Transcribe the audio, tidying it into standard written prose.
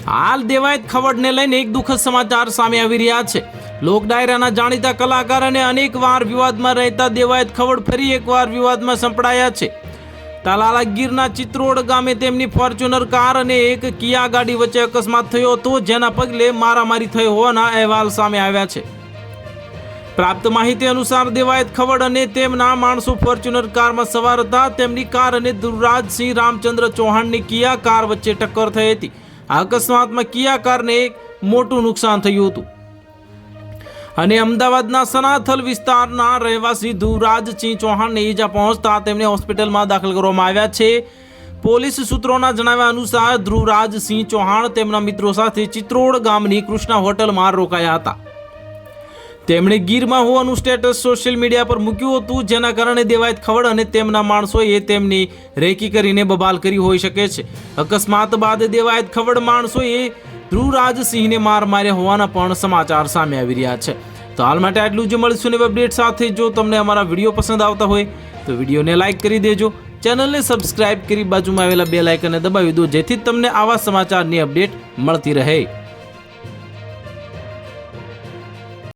હાલ દેવાયત ખવડને લઈને એક દુઃખદ સમાચાર સામે આવી રહ્યા છે। લોક ડાયરાના જાણીતા કલાકાર અને અનેકવાર વિવાદમાં રહેતા દેવાયત ખવડ ફરી એકવાર વિવાદમાં સંપડાયા છે। તાલાલા ગીરના ચિત્રોડ ગામે તેમની ફોર્ચ્યુનર કાર અને એક કિયા ગાડી વચ્ચે અકસ્માત થયો હતો, જેના પગલે મારામારી થઈ હોવાના અહેવાલ સામે આવ્યા છે। પ્રાપ્ત માહિતી અનુસાર દેવાયત ખવડ અને તેમના માણસો ફોર્ચ્યુનર કારમાં સવાર હતા। તેમની કાર અને ધ્રુવરાજસિંહ રામચંદ્ર ચૌહાણની કિયા કાર વચ્ચે ટક્કર થઈ હતી। આ અકસ્માતમાં કિયા કારને એક મોટું નુકસાન થયું હતું અને અમદાવાદના સનાથલ વિસ્તારના રહેવાસી ધ્રુવરાજસિંહ ચૌહાણને ઈજા પહોંચતા તેમને હોસ્પિટલમાં દાખલ કરવામાં આવ્યા છે। પોલીસ સૂત્રોના જણાવ્યા અનુસાર ધ્રુવરાજસિંહ ચૌહાણ તેમના મિત્રો સાથે ચિત્રોડ ગામની કૃષ્ણા હોટલમાં રોકાયા હતા। તેમણે ગીરમાં હોવાનું સ્ટેટસ સોશિયલ મીડિયા પર મૂક્યું હતું, જેના કારણે દેવાયત ખવડ અને તેમના માણસોએ તેમની રેકી કરીને બબાલ કરી હોઈ શકે છે। અકસ્માત બાદ દેવાયત ખવડ માણસોએ ધ્રુવરાજસિંહને માર માર્યા હોવાના પણ સમાચાર સામે આવી રહ્યા છે। તો હાલ માટે આટલું જ। મળીશું નવી અપડેટ સાથે। જો તમને અમારા વિડીયો પસંદ આવતા હોય તો વિડીયોને લાઇક કરી દેજો, ચેનલને સબસ્ક્રાઇબ કરી બાજુમાં આવેલા બેલ આઇકનને દબાવી દો, જેથી તમને આવા સમાચારની અપડેટ મળતી રહે।